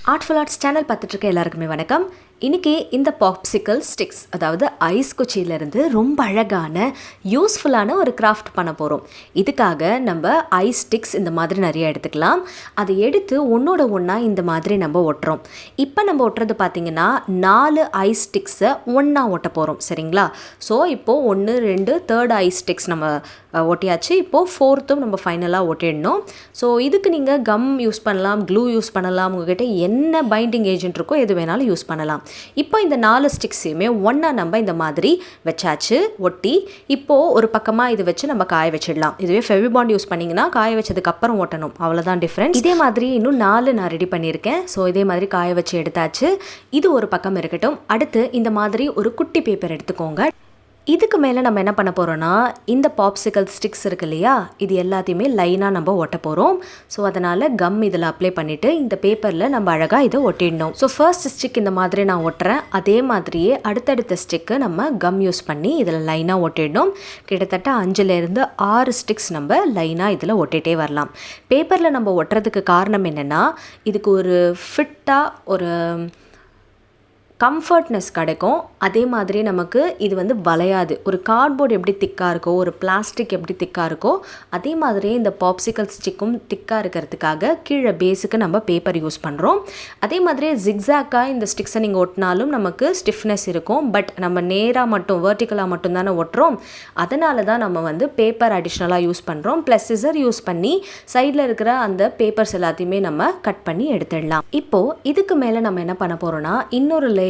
Artful arts channel பார்த்துட்டு இருக்க எல்லாருக்குமே வணக்கம். இன்றைக்கி இந்த பாப்சிக்கல் ஸ்டிக்ஸ் அதாவது ஐஸ் குச்சியிலேருந்து ரொம்ப அழகான யூஸ்ஃபுல்லான ஒரு கிராஃப்ட் பண்ண போகிறோம். இதுக்காக நம்ம ஐஸ் ஸ்டிக்ஸ் இந்த மாதிரி நிறைய எடுத்துக்கலாம். அதை எடுத்து ஒன்றோட ஒன்றா இந்த மாதிரி நம்ம ஒட்டுறோம். இப்போ நம்ம ஒட்டுறது பார்த்திங்கன்னா 4 ஐஸ் ஸ்டிக்ஸை ஒன்றா ஒட்ட போகிறோம். சரிங்களா? ஸோ இப்போது 1 2 3rd ஐஸ் ஸ்டிக்ஸ் நம்ம ஒட்டியாச்சு. இப்போது 4th நம்ம ஃபைனலாக ஒட்டிடணும். ஸோ இதுக்கு நீங்கள் கம் யூஸ் பண்ணலாம், க்ளூ யூஸ் பண்ணலாம், உங்கள்கிட்ட என்ன பைண்டிங் ஏஜென்ட் இருக்கோ எது வேணாலும் யூஸ் பண்ணலாம். இப்போ இந்த 4 ஸ்டிக்ஸையுமே ஒன்றா நம்ம இந்த மாதிரி வச்சாச்சு ஒட்டி. இப்போது ஒரு பக்கமாக இது வச்சு நம்ம காய வச்சிடலாம். இதுவே ஃபெவிபாண்ட் யூஸ் பண்ணிங்கன்னா காய வச்சதுக்கு அப்புறம் ஒட்டணும், அவ்வளோதான் டிஃப்ரென்ஸ். இதே மாதிரி இன்னும் 4 நான் ரெடி பண்ணியிருக்கேன். ஸோ இதே மாதிரி காய வச்சு எடுத்தாச்சு. இது ஒரு பக்கம் இருக்கட்டும். அடுத்து இந்த மாதிரி ஒரு குட்டி பேப்பர் எடுத்துக்கோங்க. இதுக்கு மேலே நம்ம என்ன பண்ண போகிறோன்னா, இந்த பாப்சிக்கல் ஸ்டிக்ஸ் இருக்கு இல்லையா, இது எல்லாத்தையுமே லைனாக நம்ம ஒட்ட போகிறோம். ஸோ அதனால் கம் இதில் அப்ளை பண்ணிவிட்டு இந்த பேப்பரில் நம்ம அழகாக இதை ஒட்டிடணும். ஸோ ஃபர்ஸ்ட் ஸ்டிக் இந்த மாதிரி நான் ஒட்டுறேன். அதே மாதிரியே அடுத்தடுத்த ஸ்டிக்கு நம்ம கம் யூஸ் பண்ணி இதில் லைனாக ஒட்டிடணும். கிட்டத்தட்ட 5லேருந்து 6 ஸ்டிக்ஸ் நம்ம லைனாக இதில் ஒட்டிகிட்டே வரலாம். பேப்பரில் நம்ம ஒட்டுறதுக்கு காரணம் என்னென்னா, இதுக்கு ஒரு ஃபிட்டாக ஒரு கம்ஃபர்ட்னஸ் கிடைக்கும். அதே மாதிரி நமக்கு இது வளையாது. ஒரு கார்ட்போர்டு எப்படி திக்காக இருக்கோ, ஒரு பிளாஸ்டிக் எப்படி திக்காக இருக்கோ, அதே மாதிரியே இந்த பாப்சிக்கல் ஸ்டிக்கும் திக்காக இருக்கிறதுக்காக கீழே பேஸுக்கு நம்ம பேப்பர் யூஸ் பண்ணுறோம். அதே மாதிரியே ஜிக்ஸாக்காக இந்த ஸ்டிக்ஸை நீங்கள் ஒட்டினாலும் நமக்கு ஸ்டிஃப்னஸ் இருக்கும். பட் நம்ம நேராக மட்டும் வெர்டிக்கலாக மட்டும் தானே ஒட்டுறோம். அதனால தான் நம்ம பேப்பர் அடிஷ்னலாக யூஸ் பண்ணுறோம். ப்ளஸ் சிசர் யூஸ் பண்ணி சைடில் இருக்கிற அந்த பேப்பர்ஸ் எல்லாத்தையுமே நம்ம கட் பண்ணி எடுத்துடலாம். இப்போது இதுக்கு மேலே நம்ம என்ன பண்ண போகிறோன்னா, இன்னொரு லேயர்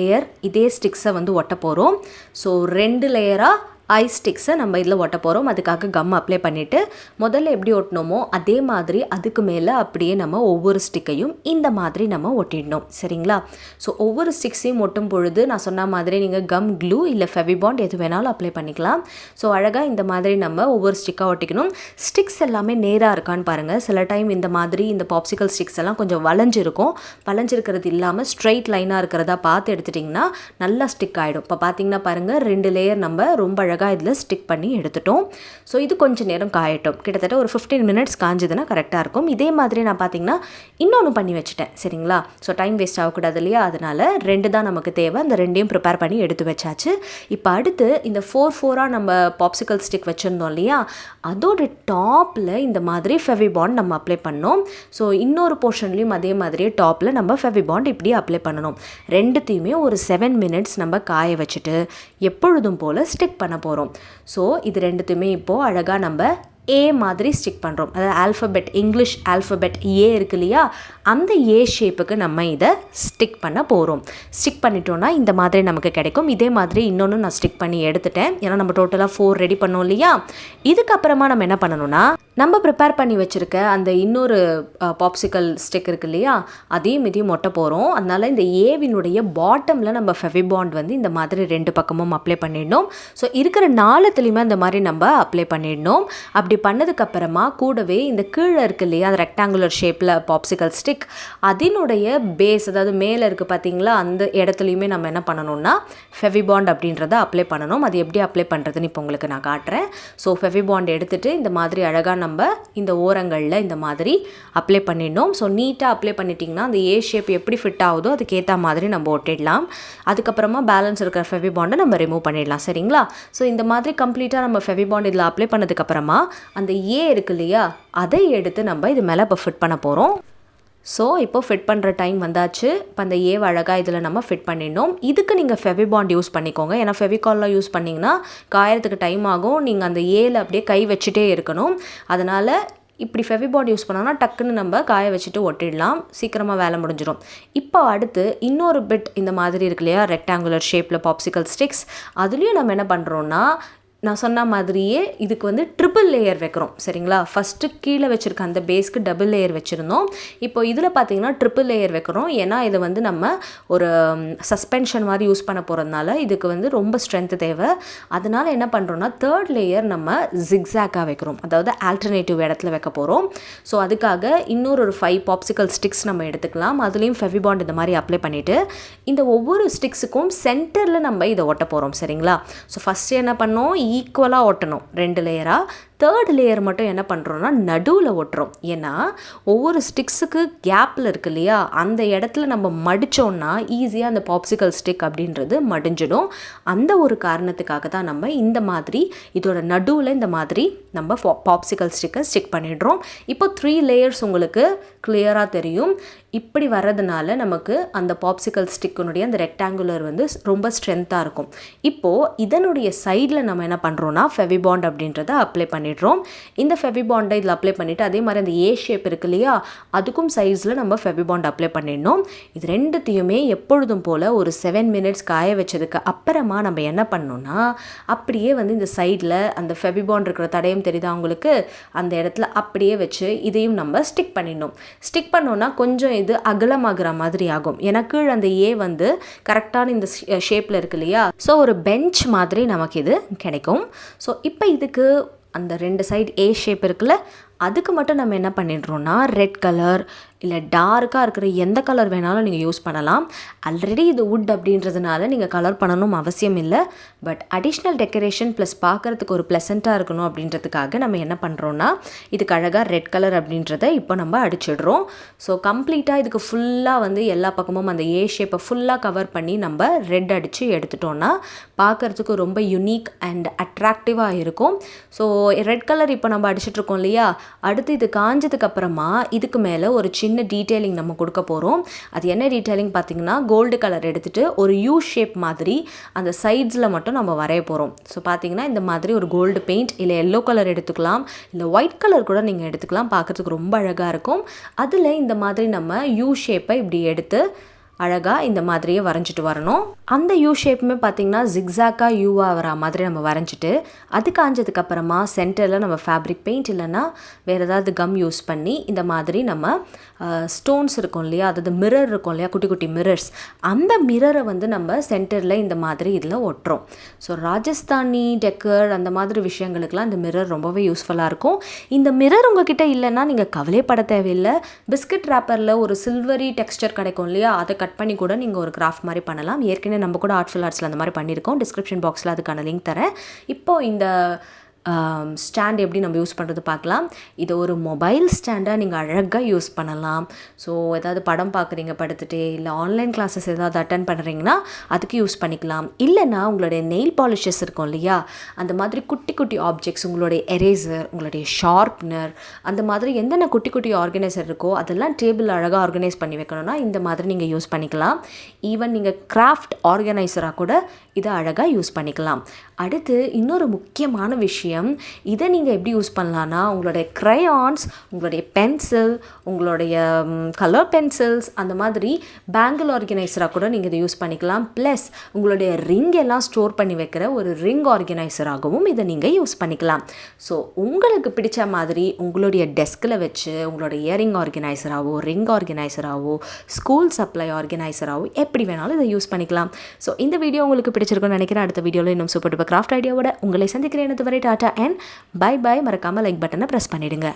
இதே ஸ்டிக்ஸை ஒட்ட போகிறோம். ஸோ 2 லேயராக ஐஸ் ஸ்டிக்ஸை நம்ம இதில் ஒட்ட போகிறோம். அதுக்காக கம் அப்ளை பண்ணிவிட்டு முதல்ல எப்படி ஒட்டினோமோ அதே மாதிரி அதுக்கு மேலே அப்படியே நம்ம ஒவ்வொரு ஸ்டிக்கையும் இந்த மாதிரி நம்ம ஒட்டிடணும். சரிங்களா? ஸோ ஒவ்வொரு ஸ்டிக்ஸையும் ஒட்டும் பொழுது நான் சொன்ன மாதிரி நீங்கள் கம், க்ளூ இல்லை ஃபெவிபாண்ட் எது வேணாலும் அப்ளை பண்ணிக்கலாம். ஸோ அழகாக இந்த மாதிரி நம்ம ஒவ்வொரு ஸ்டிக்காக ஒட்டிக்கணும். ஸ்டிக்ஸ் எல்லாமே நேராக இருக்கான்னு பாருங்கள். சில டைம் இந்த மாதிரி இந்த பாப்சிக்கல் ஸ்டிக்ஸ் எல்லாம் கொஞ்சம் வளைஞ்சிருக்கும். வளைஞ்சிருக்கிறது இல்லாமல் ஸ்ட்ரைட் லைனாக இருக்கிறதா பார்த்து எடுத்துட்டிங்கன்னா நல்லா ஸ்டிக் ஆகிடும். இப்போ பார்த்தீங்கன்னா பாருங்கள், 2 லேயர் நம்ம ரொம்ப இதில் ஸ்டிக் பண்ணி எடுத்துட்டோம். ஸோ இது கொஞ்சம் நேரம் காயட்டும். கிட்டத்தட்ட ஒரு 15 மினிட்ஸ் காஞ்சதுன்னா கரெக்டாக இருக்கும். இதே மாதிரி நான் பார்த்தீங்கன்னா இன்னொன்று பண்ணி வச்சுட்டேன். சரிங்களா? ஸோ டைம் வேஸ்ட் ஆகக்கூடாது இல்லையா? அதனால் 2 தான் நமக்கு தேவை. அந்த 2ஐயும் ப்ரிப்பேர் பண்ணி எடுத்து வச்சாச்சு. இப்போ அடுத்து இந்த 4 நம்ம பாப்சிக்கல் ஸ்டிக் வச்சுருந்தோம் இல்லையா, அதோட டாப்பில் இந்த மாதிரி ஃபெவிபாண்ட் நம்ம அப்ளை பண்ணோம். ஸோ இன்னொரு போர்ஷன்லேயும் அதே மாதிரியே டாப்பில் நம்ம ஃபெவிபாண்ட் இப்படி அப்ளை பண்ணணும். 2த்தையுமே ஒரு 7 மினிட்ஸ் நம்ம காய வச்சுட்டு எப்பொழுதும் போல் ஸ்டிக் பண்ண போகிறோம். ஸோ இது 2த்தையுமே இப்போது அழகாக நம்ம ஏ மாதிரி ஸ்டிக் பண்ணுறோம். அதாவது ஆல்ஃபபெட், இங்கிலீஷ் ஆல்ஃபபெட் ஏ இருக்கு இல்லையா, அந்த ஏ ஷேப்புக்கு நம்ம இதை ஸ்டிக் பண்ண போகிறோம். ஸ்டிக் பண்ணிட்டோன்னா இந்த மாதிரி நமக்கு கிடைக்கும். இதே மாதிரி இன்னொன்று நான் ஸ்டிக் பண்ணி எடுத்துட்டேன். ஏன்னா நம்ம டோட்டலாக 4 ரெடி பண்ணோம் இல்லையா. இதுக்கப்புறமா நம்ம என்ன பண்ணணும்னா, நம்ம ப்ரிப்பேர் பண்ணி வச்சுருக்க அந்த இன்னொரு பாப்சிக்கல் ஸ்டிக் இருக்கு இல்லையா, அதையும் இதையும் ஒட்ட போகிறோம். அதனால் இந்த ஏவினுடைய பாட்டமில் நம்ம ஃபெவிபாண்ட் இந்த மாதிரி 2 பக்கமும் அப்ளை பண்ணிடணும். ஸோ இருக்கிற 4த்துலேயுமே அந்த மாதிரி நம்ம அப்ளை பண்ணிடணும். அப்படி பண்ணதுக்கப்புறமா கூடவே இந்த கீழே இருக்கு இல்லையா, அந்த ரெக்டாங்குலர் ஷேப்பில் பாப்சிக்கல் ஸ்டிக், அதனுடைய பேஸ், அதாவது மேலே இருக்குது பார்த்தீங்களா, அந்த இடத்துலையுமே நம்ம என்ன பண்ணணும்னா ஃபெவிபாண்ட் அப்படின்றத அப்ளை பண்ணணும். அது எப்படி அப்ளை பண்ணுறதுன்னு இப்போ உங்களுக்கு நான் காட்டுறேன். ஸோ ஃபெவிபாண்ட் எடுத்துகிட்டு இந்த மாதிரி அழகாக நம்ம இந்த ஓரங்களில் இந்த மாதிரி அப்ளை பண்ணிடணும். ஸோ நீட்டாக அப்ளை பண்ணிட்டிங்கன்னா அந்த ஏ ஷேப் எப்படி ஃபிட் ஆகுதோ அதுக்கேற்ற மாதிரி நம்ம ஒட்டிடலாம். அதுக்கப்புறமா பேலன்ஸ் இருக்கிற ஃபெவிபாண்டை நம்ம ரிமூவ் பண்ணிடலாம். சரிங்களா? ஸோ இந்த மாதிரி கம்ப்ளீட்டாக நம்ம ஃபெவிபாண்ட் இதில் அப்ளை பண்ணதுக்கப்புறமா அந்த ஏ இருக்கு இல்லையா, அதை எடுத்து நம்ம இது மேலே இப்போ ஃபிட் பண்ண போகிறோம். ஸோ இப்போ ஃபிட் பண்ணுற டைம் வந்தாச்சு. இப்போ அந்த ஏவை அழகாக இதில் நம்ம ஃபிட் பண்ணிடணும். இதுக்கு நீங்கள் ஃபெவிபாண்ட் யூஸ் பண்ணிக்கோங்க. ஏன்னா ஃபெவிகால்லாம் யூஸ் பண்ணிங்கன்னா காயறதுக்கு டைம் ஆகும். நீங்கள் அந்த ஏல அப்படியே கை வச்சுட்டே இருக்கணும். அதனால் இப்படி ஃபெவிபாண்ட் யூஸ் பண்ணோன்னா டக்குன்னு நம்ம காய வச்சுட்டு ஒட்டிடலாம். சீக்கிரமாக வேலை முடிஞ்சிடும். இப்போ அடுத்து இன்னொரு பிட் இந்த மாதிரி இருக்கு இல்லையா, ரெக்டாங்குலர் ஷேப்பில் பாப்சிக்கல் ஸ்டிக்ஸ், அதுலேயும் நம்ம என்ன பண்ணுறோன்னா, நான் சொன்ன மாதிரியே இதுக்கு ட்ரிபிள் லேயர் வைக்கிறோம். சரிங்களா? ஃபஸ்ட்டு கீழே வச்சுருக்க அந்த பேஸ்க்கு டபுள் லேயர் வச்சுருந்தோம். இப்போ இதில் பார்த்தீங்கன்னா ட்ரிபிள் லேயர் வைக்கிறோம். ஏன்னா இது நம்ம ஒரு சஸ்பென்ஷன் மாதிரி யூஸ் பண்ண போகிறதுனால இதுக்கு ரொம்ப ஸ்ட்ரென்த்து தேவை. அதனால் என்ன பண்ணுறோன்னா 3rd லேயர் நம்ம ஜிக்ஸாக்காக வைக்கிறோம். அதாவது ஆல்டர்னேட்டிவ் இடத்துல வைக்க போகிறோம். ஸோ அதுக்காக இன்னொரு 5 பாப்சிக்கல் ஸ்டிக்ஸ் நம்ம எடுத்துக்கலாம். அதுலேயும் ஃபெவிபாண்ட் இந்த மாதிரி அப்ளை பண்ணிவிட்டு இந்த ஒவ்வொரு ஸ்டிக்ஸுக்கும் சென்டரில் நம்ம இதை ஒட்ட போகிறோம். சரிங்களா? ஸோ ஃபஸ்ட்டு என்ன பண்ணோம், ஈக்குவலாக ஒட்டணும் 2 லேயராக. தேர்ட் லேயர் மட்டும் என்ன பண்ணுறோன்னா நடுவில் ஒட்டுறோம். ஏன்னா ஒவ்வொரு ஸ்டிக்ஸுக்கு கேப்பில் இருக்கு இல்லையா, அந்த இடத்துல நம்ம மடித்தோன்னா ஈஸியாக அந்த பாப்சிக்கல் ஸ்டிக் அப்படின்றது மடிஞ்சிடும். அந்த ஒரு காரணத்துக்காக தான் நம்ம இந்த மாதிரி இதோட நடுவில் இந்த மாதிரி நம்ம பாப்சிக்கல் ஸ்டிக்கை ஸ்டிக் பண்ணிடுறோம். இப்போ 3 லேயர்ஸ் உங்களுக்கு கிளியராக தெரியும். இப்படி வர்றதுனால நமக்கு அந்த பாப்சிக்கல் ஸ்டிக்கினுடைய அந்த ரெக்டாங்குலர் வந்து ரொம்ப ஸ்ட்ரென்த்தாக இருக்கும். இப்போது இதனுடைய சைடில் நம்ம என்ன பண்ணுறோன்னா ஃபெவிபாண்ட் அப்படின்றத அப்ளை பண்ணிடுறோம். இந்த ஃபெவிபாண்டை இதில் அப்ளை பண்ணிவிட்டு அதே மாதிரி அந்த ஏ ஷேப் இருக்கு இல்லையா, அதுக்கும் சைட்ஸில் நம்ம ஃபெவிபாண்ட் அப்ளை பண்ணிடணும். இது ரெண்டுத்தையுமே எப்பொழுதும் போல் ஒரு 7 மினிட்ஸ் காய வச்சதுக்கு அப்புறமா நம்ம என்ன பண்ணோன்னா அப்படியே வந்து இந்த சைடில் அந்த ஃபெவிபாண்ட் இருக்கிற தடயம் தெரியுதா உங்களுக்கு, அந்த இடத்துல அப்படியே வச்சு இதையும் நம்ம ஸ்டிக் பண்ணிடணும். ஸ்டிக் பண்ணோன்னா கொஞ்சம் இது அகலமாகிற மாதிரி ஆகும். ஏன்னா கீழே அந்த ஏ வந்து கரெக்டான இந்த ஷேப்பில் இருக்கு இல்லையா, ஸோ ஒரு பெஞ்ச் மாதிரி நமக்கு இது கிடைக்கும். ஸோ இப்போ இதுக்கு அந்த 2 சைடு ஏ ஷேப் இருக்குல்ல, அதுக்கு மட்டும் நம்ம என்ன பண்ணிடுறோன்னா ரெட் கலர் இல்லை டார்க்காக இருக்கிற எந்த கலர் வேணாலும் நீங்கள் யூஸ் பண்ணலாம். ஆல்ரெடி இது வுட் அப்படின்றதுனால நீங்கள் கலர் பண்ணணும் அவசியம் இல்லை. பட் அடிஷ்னல் டெக்கரேஷன் ப்ளஸ் பார்க்குறதுக்கு ஒரு ப்ளசண்ட்டாக இருக்கணும் அப்படின்றதுக்காக நம்ம என்ன பண்ணுறோன்னா இதுக்கு அழகாக ரெட் கலர் அப்படின்றத இப்போ நம்ம அடிச்சிடுறோம். ஸோ கம்ப்ளீட்டாக இதுக்கு ஃபுல்லாக வந்து எல்லா பக்கமும் அந்த ஏ ஷேப்பை ஃபுல்லாக கவர் பண்ணி நம்ம ரெட் அடித்து எடுத்துட்டோன்னா பார்க்குறதுக்கு ரொம்ப யூனிக் அண்ட் அட்ராக்டிவாக இருக்கும். ஸோ ரெட் கலர் இப்போ நம்ம அடிச்சிட்ருக்கோம் இல்லையா, அடுத்து இது காஞ்சதுக்கு அப்புறமா இதுக்கு மேலே ஒரு சின்ன டீட்டெயிலிங் நம்ம கொடுக்க போகிறோம். அது என்ன டீட்டெயிலிங் பார்த்தீங்கன்னா, கோல்டு கலர் எடுத்துகிட்டு ஒரு யூ ஷேப் மாதிரி அந்த சைட்ஸில் மட்டும் நம்ம வரைய போகிறோம். ஸோ பார்த்தீங்கன்னா இந்த மாதிரி ஒரு கோல்டு பெயிண்ட் இல்லை எல்லோ கலர் எடுத்துக்கலாம், இல்லை ஒயிட் கலர் கூட நீங்கள் எடுத்துக்கலாம். பார்க்குறதுக்கு ரொம்ப அழகாக இருக்கும். அதில் இந்த மாதிரி நம்ம யூ ஷேப்பை இப்படி எடுத்து அழகாக இந்த மாதிரியே வரைஞ்சிட்டு வரணும். அந்த யூ ஷேப்புமே பார்த்திங்கன்னா ஜிக்ஸாக்காக யூவாக வர மாதிரி நம்ம வரைஞ்சிட்டு அது காஞ்சதுக்கப்புறமா சென்டரில் நம்ம ஃபேப்ரிக் பெயிண்ட் இல்லைன்னா வேறு ஏதாவது கம் யூஸ் பண்ணி இந்த மாதிரி நம்ம ஸ்டோன்ஸ் இருக்கும் இல்லையா, அதாவது மிரர் இருக்கும் இல்லையா, குட்டி குட்டி மிரர்ஸ், அந்த மிரரை வந்து நம்ம சென்டரில் இந்த மாதிரி இதில் ஒட்டுறோம். ஸோ ராஜஸ்தானி டெக்கர் அந்த மாதிரி விஷயங்களுக்கெலாம் இந்த மிரர் ரொம்பவே யூஸ்ஃபுல்லாக இருக்கும். இந்த மிரர் உங்ககிட்ட இல்லைன்னா நீங்கள் கவலைப்பட தேவையில்லை. பிஸ்கட் ரேப்பரில் ஒரு சில்வரி டெக்ஸ்டர் கிடைக்கும் இல்லையா, அதை கட் பண்ணி கூட நீங்கள் ஒரு கிராஃப்ட் மாதிரி பண்ணலாம். ஏற்கனவே நம்ம கூட ஆர்ட்ஃபுல் ஆர்ட்ஸில் அந்த மாதிரி பண்ணியிருக்கோம். டிஸ்கிரிப்ஷன் பாக்ஸில் அதுக்கான லிங்க் தரேன். இப்போது இந்த ஸ்டாண்ட் எப்படி நம்ம யூஸ் பண்ணுறது பார்க்கலாம். இது ஒரு மொபைல் ஸ்டாண்டாக நீங்கள் அழகாக யூஸ் பண்ணலாம். ஸோ ஏதாவது படம் பார்க்குறீங்க படுத்துகிட்டே, இல்லை ஆன்லைன் கிளாஸஸ் ஏதாவது அட்டன் பண்ணுறீங்கன்னா அதுக்கு யூஸ் பண்ணிக்கலாம். இல்லைன்னா உங்களுடைய நெயில் பாலிஷஸ் இருக்கும் இல்லையா, அந்த மாதிரி குட்டி குட்டி ஆப்ஜெக்ட்ஸ், உங்களுடைய எரேசர், உங்களுடைய ஷார்ப்னர், அந்த மாதிரி என்னென்ன குட்டி குட்டி ஆர்கனைசர் இருக்கோ அதெல்லாம் டேபிள் அழகாக ஆர்கனைஸ் பண்ணி வைக்கணும்னா இந்த மாதிரி நீங்கள் யூஸ் பண்ணிக்கலாம். ஈவன் நீங்கள் கிராஃப்ட் ஆர்கனைசராக கூட இதை அழகாக யூஸ் பண்ணிக்கலாம். அடுத்து இன்னொரு முக்கியமான விஷயம், இதை நீங்கள் எப்படி யூஸ் பண்ணலான்னா உங்களுடைய க்ரையான்ஸ், உங்களுடைய பென்சில், உங்களுடைய கலர் பென்சில்ஸ், அந்த மாதிரி பேங்கிள் ஆர்கனைசராக கூட நீங்கள் இதை யூஸ் பண்ணிக்கலாம். ப்ளஸ் உங்களுடைய ரிங் எல்லாம் ஸ்டோர் பண்ணி வைக்கிற ஒரு ரிங் ஆர்கனைசராகவும் இதை நீங்கள் யூஸ் பண்ணிக்கலாம். ஸோ உங்களுக்கு பிடிச்ச மாதிரி உங்களுடைய டெஸ்கில் வச்சு உங்களுடைய இயரிங் ஆர்கனைசராகவோ, ரிங் ஆர்கனைசராகவோ, ஸ்கூல் சப்ளை ஆர்கனைசராகவோ எப்படி வேணாலும் இதை யூஸ் பண்ணிக்கலாம். ஸோ இந்த வீடியோ உங்களுக்கு பிடிச்சிருக்குன்னு நினைக்கிறேன். அடுத்த வீடியோவில் இன்னும் சூப்பர் டூப்பர் கிராஃப்ட் ஐடியாவோட உங்களை சந்திக்கிறேன். அதுவரை டாடா அண்ட் பை பை. மறக்காமல் லைக் பட்டனை ப்ரெஸ் பண்ணிடுங்க.